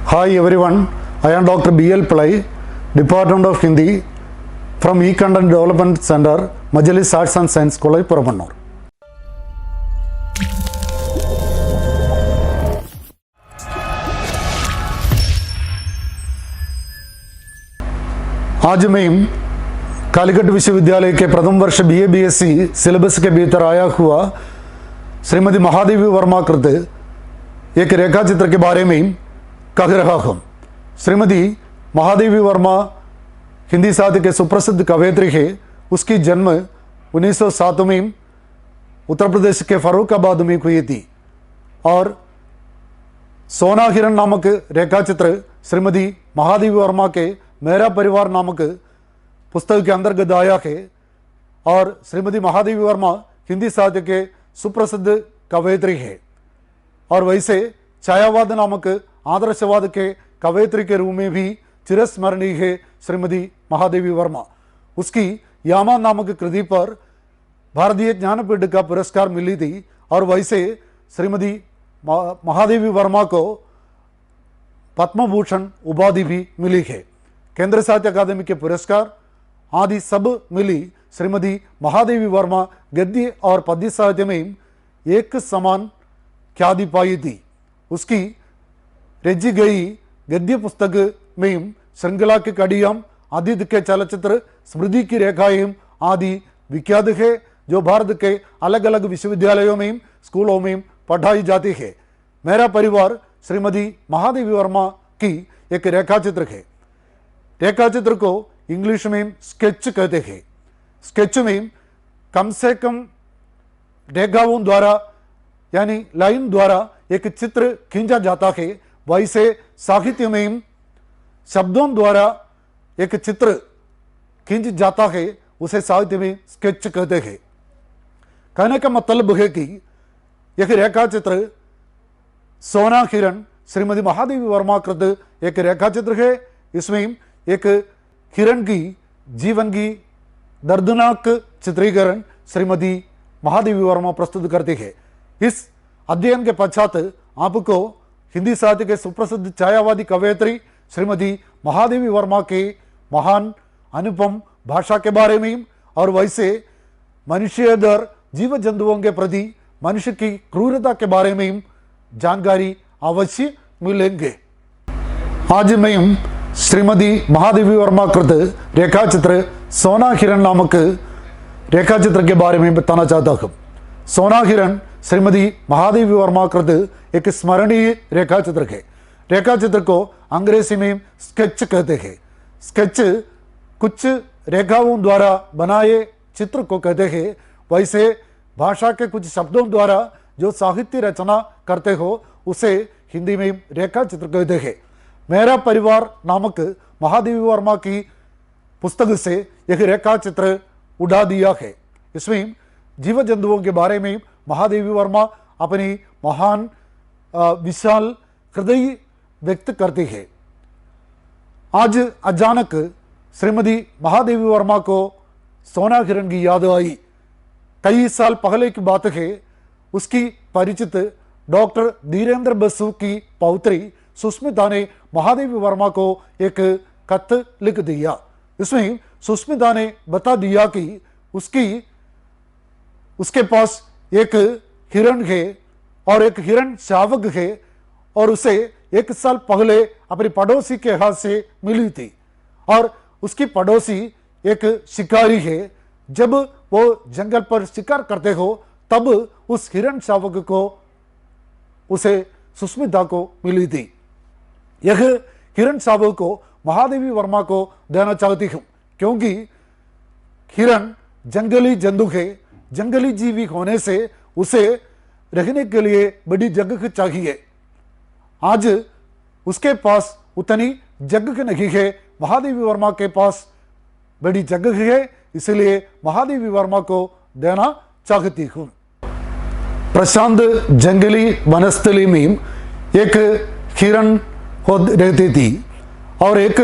Hi everyone, I am Dr. B.L. Pillai, Department of Hindi from E-Content Development Center, Majalis Arts and Science College, Puramannur. आज मैं कालीकट विश्वविद्यालय के प्रथम वर्ष BA BSc syllabus के भीतर आया हुआ श्रीमती महादेवी वर्मा कृत एक रेखा चित्र के बारे में कह रहा हूँ। श्रीमती महादेवी वर्मा हिंदी साहित्य के सुप्रसिद्ध कवयित्री है। उसकी जन्म 1907 में उत्तर प्रदेश के फर्रुखाबाद में हुई थी और सोना हिरण नामक रेखा चित्र श्रीमती महादेवी वर्मा के मेरा परिवार नामक पुस्तक के अंतर्गत आया है। और श्रीमती महादेवी वर्मा हिंदी साहित्य के सुप्रसिद्ध कवयित्री है और वैसे छायावाद नामक आदर्शवाद के कवयित्री के रूप में भी चिरस्मरणीय है श्रीमती महादेवी वर्मा। उसकी यामा नामक कृति पर भारतीय ज्ञानपीठ का पुरस्कार मिली थी और वैसे श्रीमती महादेवी वर्मा को पद्म भूषण उपाधि भी मिली है। केंद्र साहित्य अकादमी के पुरस्कार आदि सब मिली श्रीमती महादेवी वर्मा गद्य और पद्य साहित्य में एक समान ख्याति पाई थी। उसकी रची गई गद्य पुस्तक में श्रृंखला के कड़ियाम, आदित्य के चलचित्र, स्मृति की रेखाएं आदि विख्यात है जो भारत के अलग अलग विश्वविद्यालयों में स्कूलों में पढ़ाई जाती है। मेरा परिवार श्रीमती महादेवी वर्मा की एक रेखा चित्र है। रेखा चित्र को इंग्लिश में स्केच कहते हैं। स्केच में कम से कम रेखाओं द्वारा यानी लाइन द्वारा एक चित्र खींचा जाता है। वैसे साहित्य में शब्दों द्वारा एक चित्र खींच जाता है, उसे साहित्य में स्केच कहते हैं। कहने का मतलब है कि यह रेखा चित्र सोना हिरण श्रीमती महादेवी वर्मा कृत एक रेखा चित्र है। इसमें एक हिरण की जीवन की दर्दनाक चित्रीकरण श्रीमती महादेवी वर्मा प्रस्तुत करती है। इस अध्ययन के पश्चात आपको हिंदी साहित्य के सुप्रसिद्ध छायावादी कवयित्री श्रीमती महादेवी वर्मा के महान अनुपम भाषा के बारे में और वैसे मनुष्येतर जीव जंतुओं के प्रति मनुष्य की क्रूरता के बारे में जानकारी अवश्य मिलेंगे। आज मैं श्रीमती महादेवी वर्मा कृत रेखा चित्र सोना हिरण नामक रेखा चित्र के बारे में बताना चाहता हूँ। सोना हिरण श्रीमती महादेवी वर्मा कृत एक स्मरणीय रेखा चित्र है। रेखा चित्र को अंग्रेजी में स्केच कहते हैं। स्केच कुछ रेखाओं द्वारा बनाए चित्र को कहते हैं। वैसे भाषा के कुछ शब्दों द्वारा जो साहित्य रचना करते हो उसे हिंदी में रेखा चित्र कहते हैं। मेरा परिवार नामक महादेवी वर्मा की पुस्तक से यह रेखा चित्र उड़ा दिया है। इसमें जीव जंतुओं के बारे में महादेवी वर्मा अपनी महान विशाल हृदय व्यक्त करती है। आज अचानक श्रीमती महादेवी वर्मा को सोना हिरण की याद आई। कई साल पहले की बात है। उसकी परिचित डॉक्टर धीरेन्द्र बसु की पौत्री सुष्मिता ने महादेवी वर्मा को एक खत लिख दिया। इसमें सुष्मिता ने बता दिया कि उसके पास एक हिरण है और एक हिरण शावक है और उसे एक साल पहले अपनी पड़ोसी के हाथ से मिली थी और उसकी पड़ोसी एक शिकारी है। जब वो जंगल पर शिकार करते हो तब उस हिरण शावक को उसे सुष्मिता को मिली थी। यह हिरण शावक को महादेवी वर्मा को देना चाहती हूँ क्योंकि हिरण जंगली जंतु है। जंगली जीवी होने से उसे रहने के लिए बड़ी जगह चाहिए। आज उसके पास उतनी जगह नहीं है। महादेवी वर्मा के पास बड़ी जगह है, इसलिए महादेवी वर्मा को देना चाहती हूँ। प्रशांत जंगली वनस्थली में एक हिरण रहती थी और एक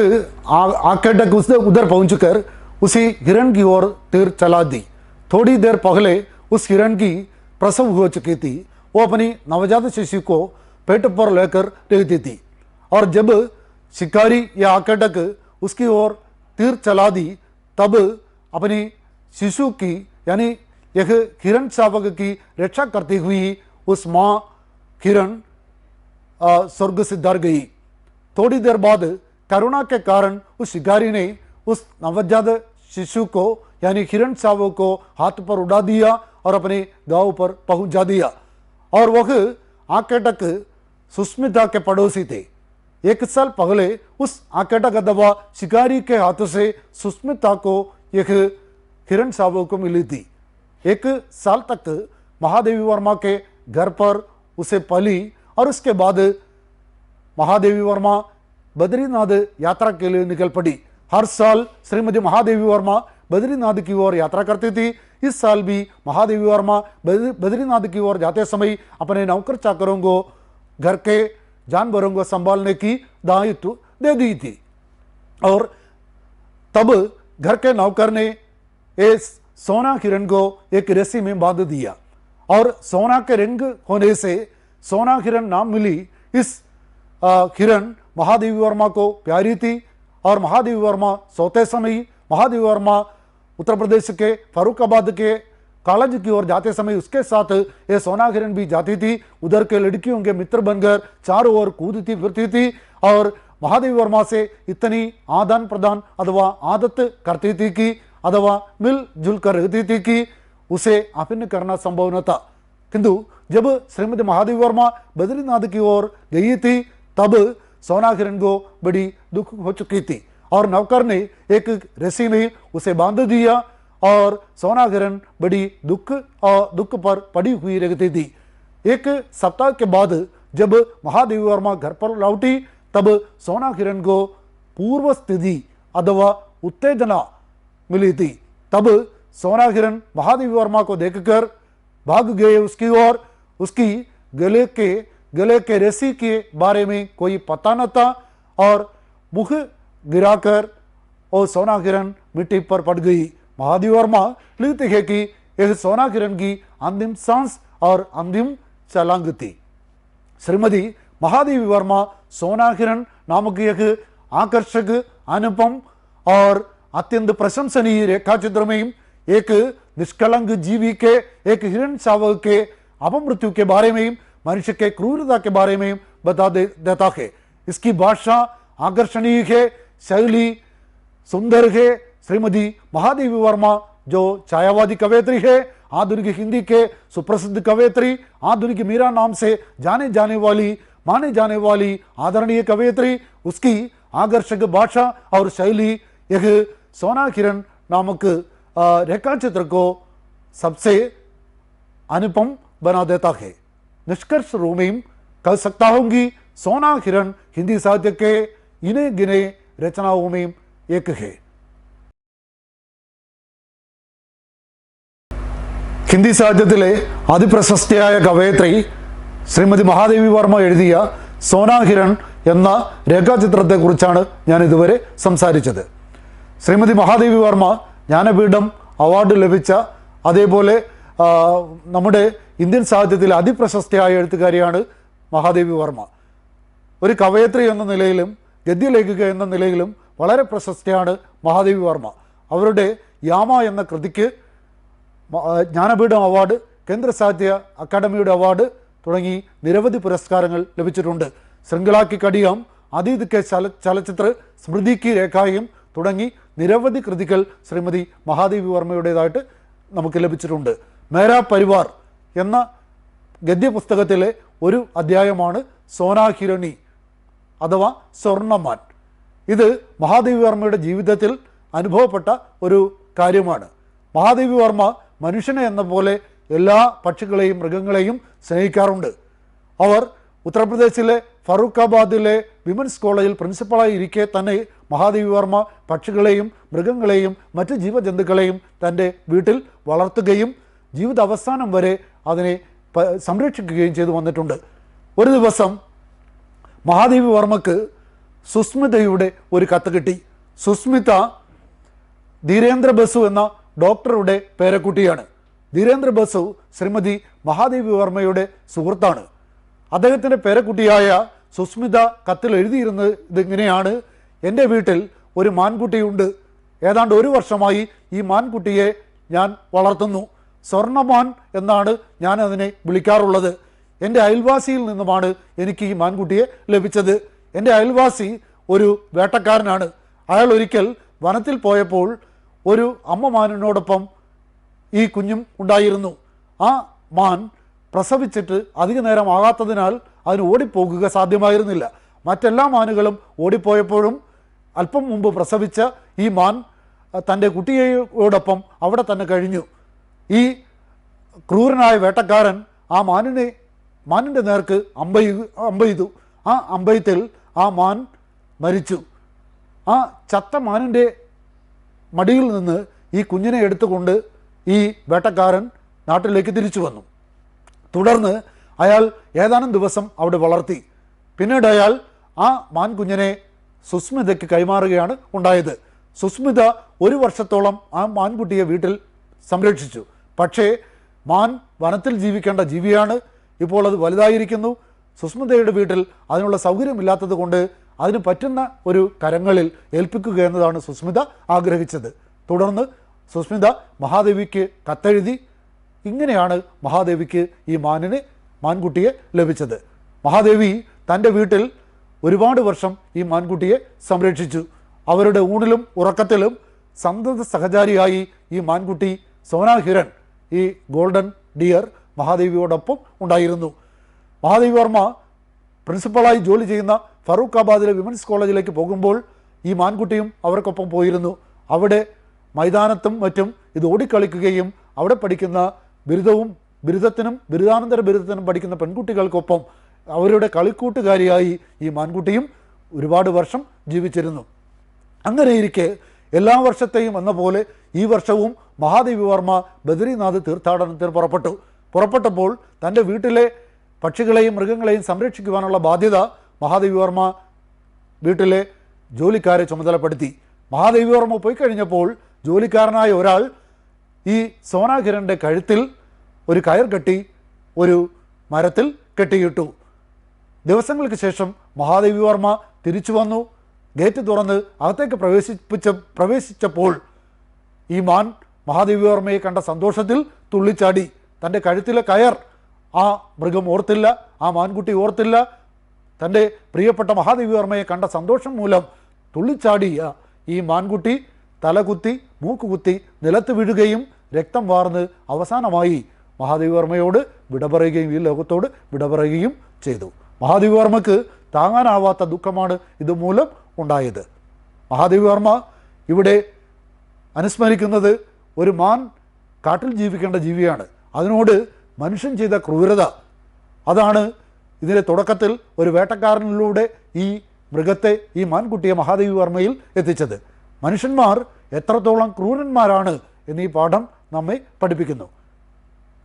आकेटक उधर पहुंचकर उसी हिरण की ओर तीर चला दी। थोड़ी देर पहले उस हिरण की प्रसव हो चुकी थी। वो अपनी नवजात शिशु को पेट पर लेकर रहती थी और जब शिकारी या आकटक उसकी ओर तीर चला दी, तब अपनी शिशु की यानी यह हिरण शावक की रक्षा करती हुई उस माँ हिरण स्वर्ग से डर गई। थोड़ी देर बाद करुणा के कारण उस शिकारी ने उस नवजात शिशु को यानी हिरण शावक को हाथ पर उड़ा दिया और अपने गांव पर पहुंचा दिया। और वह आकेटक सुष्मिता के पड़ोसी थे। 1 साल पहले उस आकेटक अथवा शिकारी के हाथ से सुष्मिता को यह हिरण शावक को मिली थी। 1 साल तक महादेवी वर्मा के घर पर उसे पली और उसके बाद महादेवी वर्मा बद्रीनाथ यात्रा के लिए निकल पड़ी। हर साल श्रीमती महादेवी वर्मा बद्रीनाथ की ओर यात्रा करती थी। इस साल भी महादेवी वर्मा बद्रीनाथ की ओर जाते समय अपने नौकर चाकरों को घर के जानवरों को संभालने की दायित्व दे दी थी। और तब घर के नौकर ने इस सोना हिरण को एक रस्सी में बांध दिया और सोना के रंग होने से सोना हिरण नाम मिली। इस हिरण महादेवी वर्मा को प्यारी थी और महादेवी वर्मा सोते समय महादेवी वर्मा उत्तर प्रदेश के फरुखाबाद के कॉलेज की ओर जाते समय उसके साथ ये सोना हिरण भी जाती थी। उधर के लड़कियों के मित्र बनकर चारों ओर कूदती फिरती थी और महादेवी वर्मा से इतनी आदान प्रदान अथवा आदत करती थी कि अथवा मिलजुल कर रहती थी कि उसे अभिन्न करना संभव न था। किंतु जब श्रीमती महादेवी वर्मा बद्रीनाथ की ओर गई थी, तब सोना हिरण को बड़ी दुख हो चुकी थी और नौकर ने एक रस्सी में उसे बांध दिया और सोना हिरण बड़ी दुख पर पड़ी हुई रहती थी। 1 सप्ताह के बाद जब महादेवी वर्मा घर पर लौटी, तब सोना हिरण को पूर्व स्थिति अथवा उत्तेजना मिली थी। तब सोना हिरण महादेवी वर्मा को देखकर भाग गए उसकी ओर। उसकी गले के रस्सी के बारे में कोई पता न था और मुख गिराकर और सोना हिरण मिट्टी पर पड़ गई। महादेवी वर्मा लिखते हैं कि यह सोना हिरण की अंतिम सांस और अंतिम छलांग थी। श्रीमती महादेवी वर्मा सोना हिरण नामक एक आकर्षक, अनुपम और अत्यंत प्रशंसनीय रेखाचित्र में एक निष्कलंक जीवी के, एक हिरण शावक के अपमृत्यु के बारे में, मनुष्य के क्रूरता के बारे में बता देता है। इसकी भाषा आकर्षणीय है, शैली सुंदर है। श्रीमती महादेवी वर्मा जो छायावादी कवयित्री है, आधुनिक हिंदी के सुप्रसिद्ध कवयित्री, आधुनिक मीरा नाम से माने जाने वाली आदरणीय कवयित्री, उसकी आकर्षक भाषा और शैली यह सोना हिरण नामक रेखाचित्र को सबसे अनुपम बना देता है। निष्कर्ष रूप में कह सकता हूं कि सोना हिरण हिंदी साहित्य के इने गिने रचनाओं में एक है। ഹിന്ദി സാഹിത്യത്തിലെ അതിപ്രശസ്തയായ കവയത്രി ശ്രീമതി മഹാദേവി വർമ്മ എഴുതിയ സോനാ ഹിരൺ എന്ന രേഖാചിത്രത്തെക്കുറിച്ചാണ് ഞാൻ ഇതുവരെ സംസാരിച്ചത്. ശ്രീമതി മഹാദേവി വർമ്മ ജ്ഞാനപീഠം അവാർഡ് ലഭിച്ച, അതേപോലെ നമ്മുടെ ഇന്ത്യൻ സാഹിത്യത്തിലെ അതിപ്രശസ്തയായ എഴുത്തുകാരിയാണ് മഹാദേവി വർമ്മ. ഒരു കവയത്രി എന്ന നിലയിലും ഗദ്യലേഖിക എന്ന നിലയിലും വളരെ പ്രശസ്തയാണ് മഹാദേവി വർമ്മ. അവരുടെ യാമ എന്ന കൃതിക്ക് ജ്ഞാനപീഠം അവാർഡ്, കേന്ദ്ര സാഹിത്യ അക്കാദമിയുടെ അവാർഡ് തുടങ്ങി നിരവധി പുരസ്കാരങ്ങൾ ലഭിച്ചിട്ടുണ്ട്. ശൃംഖലാ കി കടിയാം, അതീത് കെ ചലച്ചിത്ര, സ്മൃതി കി രേഖായും തുടങ്ങി നിരവധി കൃതികൾ ശ്രീമതി മഹാദേവി വർമ്മയുടേതായിട്ട് നമുക്ക് ലഭിച്ചിട്ടുണ്ട്. മേരാ പരിവാർ എന്ന ഗദ്യപുസ്തകത്തിലെ ഒരു അധ്യായമാണ് സോനാ ഹിരണി അഥവാ സ്വർണ്ണമാൻ. ഇത് മഹാദേവി വർമ്മയുടെ ജീവിതത്തിൽ അനുഭവപ്പെട്ട ഒരു കാര്യമാണ്. മഹാദേവി വർമ്മ മനുഷ്യനെ എന്ന പോലെ എല്ലാ പക്ഷികളെയും മൃഗങ്ങളെയും സ്നേഹിക്കാറുണ്ട്. അവർ ഉത്തർപ്രദേശിലെ ഫറൂഖാബാദിലെ വിമൻസ് കോളേജിൽ പ്രിൻസിപ്പളായി ഇരിക്കെ തന്നെ മഹാദേവി വർമ്മ പക്ഷികളെയും മൃഗങ്ങളെയും മറ്റ് ജീവജന്തുക്കളെയും തൻ്റെ വീട്ടിൽ വളർത്തുകയും ജീവിത അവസാനം വരെ അതിനെ സംരക്ഷിക്കുകയും ചെയ്തു വന്നിട്ടുണ്ട്. ഒരു ദിവസം മഹാദേവി വർമ്മക്ക് സുസ്മിതയുടെ ഒരു കത്ത് കിട്ടി. സുസ്മിത ധീരേന്ദ്ര ബസു എന്ന ഡോക്ടറുടെ പേരക്കുട്ടിയാണ്. ധീരേന്ദ്ര ബസു ശ്രീമതി മഹാദേവി വർമ്മയുടെ സുഹൃത്താണ്. അദ്ദേഹത്തിൻ്റെ പേരക്കുട്ടിയായ സുസ്മിത കത്തിൽ എഴുതിയിരുന്നത് ഇതിങ്ങനെയാണ്: എൻ്റെ വീട്ടിൽ ഒരു മാൻകുട്ടിയുണ്ട്. ഏതാണ്ട് 1 വർഷമായി ഈ മാൻകുട്ടിയെ ഞാൻ വളർത്തുന്നു. സ്വർണ്ണമാൻ എന്നാണ് ഞാൻ അതിനെ വിളിക്കാറുള്ളത്. എൻ്റെ അയൽവാസിയിൽ നിന്നുമാണ് എനിക്ക് ഈ മാൻകുട്ടിയെ ലഭിച്ചത്. എൻ്റെ അയൽവാസി ഒരു വേട്ടക്കാരനാണ്. അയാൾ ഒരിക്കൽ വനത്തിൽ പോയപ്പോൾ ഒരു അമ്മ മാനിനോടൊപ്പം ഈ കുഞ്ഞും ഉണ്ടായിരുന്നു. ആ മാൻ പ്രസവിച്ചിട്ട് അധിക നേരം ആകാത്തതിനാൽ അതിന് ഓടിപ്പോകുക സാധ്യമായിരുന്നില്ല. മറ്റെല്ലാ മാനുകളും ഓടിപ്പോയപ്പോഴും അല്പം മുമ്പ് പ്രസവിച്ച ഈ മാൻ തൻ്റെ കുട്ടിയോടൊപ്പം അവിടെ തന്നെ കഴിഞ്ഞു. ഈ ക്രൂരനായ വേട്ടക്കാരൻ ആ മാനിൻ്റെ നേർക്ക് അമ്പെയ്തു. ആ അമ്പെയ്ത്തിൽ ആ മാൻ മരിച്ചു. ആ ചത്ത മാനിൻ്റെ മടിയിൽ നിന്ന് ഈ കുഞ്ഞിനെ എടുത്തുകൊണ്ട് ഈ വേട്ടക്കാരൻ നാട്ടിലേക്ക് തിരിച്ചു വന്നു. തുടർന്ന് അയാൾ ഏതാനും ദിവസം അവിടെ വളർത്തി. പിന്നീട് അയാൾ ആ മാൻകുഞ്ഞിനെ സുസ്മിതയ്ക്ക് കൈമാറുകയാണ് ഉണ്ടായത്. സുസ്മിത 1 വർഷത്തോളം ആ മാൻകുട്ടിയെ വീട്ടിൽ സംരക്ഷിച്ചു. പക്ഷേ മാൻ വനത്തിൽ ജീവിക്കേണ്ട ജീവിയാണ്. ഇപ്പോൾ അത് വലുതായിരിക്കുന്നു. സുസ്മിതയുടെ വീട്ടിൽ അതിനുള്ള സൗകര്യമില്ലാത്തത് കൊണ്ട് അതിന് പറ്റുന്ന ഒരു കരങ്ങളിൽ ഏൽപ്പിക്കുക എന്നതാണ് സുസ്മിത ആഗ്രഹിച്ചത്. തുടർന്ന് സുസ്മിത മഹാദേവിക്ക് കത്തെഴുതി. ഇങ്ങനെയാണ് മഹാദേവിക്ക് ഈ മാൻകുട്ടിയെ ലഭിച്ചത്. മഹാദേവി തൻ്റെ വീട്ടിൽ ഒരുപാട് വർഷം ഈ മാൻകുട്ടിയെ സംരക്ഷിച്ചു. അവരുടെ ഊണിലും ഉറക്കത്തിലും സന്തത സഹചാരിയായി ഈ മാൻകുട്ടി സോനാ ഹിരൺ, ഈ ഗോൾഡൻ ഡിയർ, മഹാദേവിയോടൊപ്പം ഉണ്ടായിരുന്നു. മഹാദേവി വർമ്മ പ്രിൻസിപ്പളായി ജോലി ചെയ്യുന്ന ഫറൂഖാബാദിലെ വിമൻസ് കോളേജിലേക്ക് പോകുമ്പോൾ ഈ മാൻകുട്ടിയും അവർക്കൊപ്പം പോയിരുന്നു. അവിടെ മൈതാനത്തും മറ്റും ഇത് ഓടിക്കളിക്കുകയും അവിടെ പഠിക്കുന്ന ബിരുദത്തിനും ബിരുദാനന്തര ബിരുദത്തിനും പഠിക്കുന്ന പെൺകുട്ടികൾക്കൊപ്പം അവരുടെ കളിക്കൂട്ടുകാരിയായി ഈ മാൻകുട്ടിയും ഒരുപാട് വർഷം ജീവിച്ചിരുന്നു. അങ്ങനെയിരിക്കെ എല്ലാ വർഷത്തെയും എന്ന പോലെ ഈ വർഷവും മഹാദേവി വർമ്മ ബദ്രീനാഥ് തീർത്ഥാടനത്തിന് പുറപ്പെട്ടപ്പോൾ തൻ്റെ വീട്ടിലെ പക്ഷികളെയും മൃഗങ്ങളെയും സംരക്ഷിക്കുവാനുള്ള ബാധ്യത മഹാദേവി വർമ്മ വീട്ടിലെ ജോലിക്കാരെ ചുമതലപ്പെടുത്തി. മഹാദേവി വർമ്മ പോയി കഴിഞ്ഞപ്പോൾ ജോലിക്കാരനായ ഒരാൾ ഈ സോനാ ഹിരണിൻ്റെ കഴുത്തിൽ ഒരു കയർ കെട്ടി ഒരു മരത്തിൽ കെട്ടിയിട്ടു. ദിവസങ്ങൾക്ക് ശേഷം മഹാദേവി വർമ്മ തിരിച്ചു വന്നു. ഗേറ്റ് തുറന്ന് അകത്തേക്ക് പ്രവേശിച്ചപ്പോൾ ഈ മാൻ മഹാദേവി വർമ്മയെ കണ്ട സന്തോഷത്തിൽ തുള്ളിച്ചാടി. തൻ്റെ കഴുത്തിലെ കയർ ആ മൃഗം ഓർത്തില്ല, ആ മാൻകുട്ടി ഓർത്തില്ല. തൻ്റെ പ്രിയപ്പെട്ട മഹാദേവി വർമ്മയെ കണ്ട സന്തോഷം മൂലം തുള്ളിച്ചാടിയ ഈ മാൻകുട്ടി തലകുത്തി മൂക്കുകുത്തി നിലത്ത് വീഴുകയും രക്തം വാർന്ന് അവസാനമായി മഹാദേവി വർമ്മയോട് വിട പറയുകയും ഈ ലോകത്തോട് വിട പറയുകയും ചെയ്തു. മഹാദേവി വർമ്മക്ക് താങ്ങാനാവാത്ത ദുഃഖമാണ് ഇതുമൂലം ഉണ്ടായത്. മഹാദേവി വർമ്മ ഇവിടെ അനുസ്മരിക്കുന്നത് ഒരു മാൻ കാട്ടിൽ ജീവിക്കേണ്ട ജീവിയാണ്. അതിനോട് മനുഷ്യൻ ചെയ്ത ക്രൂരത, അതാണ് ഇതിൻ്റെ തുടക്കത്തിൽ ഒരു വേട്ടക്കാരനിലൂടെ ഈ മൃഗത്തെ, ഈ മാൻകുട്ടിയെ മഹാദേവി വർമ്മയിൽ എത്തിച്ചത്. മനുഷ്യന്മാർ എത്രത്തോളം ക്രൂരന്മാരാണ് എന്നീ പാഠം നമ്മെ പഠിപ്പിക്കുന്നു.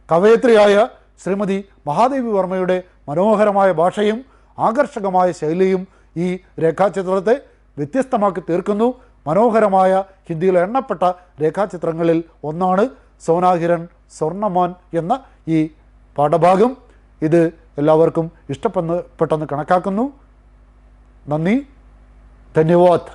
കവയത്രിയായ ശ്രീമതി മഹാദേവി വർമ്മയുടെ മനോഹരമായ ഭാഷയും ആകർഷകമായ ശൈലിയും ഈ രേഖാചിത്രത്തെ വ്യത്യസ്തമാക്കി തീർക്കുന്നു. മനോഹരമായ ഹിന്ദിയിലെ എണ്ണപ്പെട്ട രേഖാചിത്രങ്ങളിൽ ഒന്നാണ് സോനാ ഹിരൺ സ്വർണ്ണമാൻ എന്ന ഈ പാഠഭാഗം. ഇത് എല്ലാവർക്കും ഇഷ്ടപ്പെട്ടെന്ന് കണക്കാക്കുന്നു. നന്ദി, ധന്യവാദ്.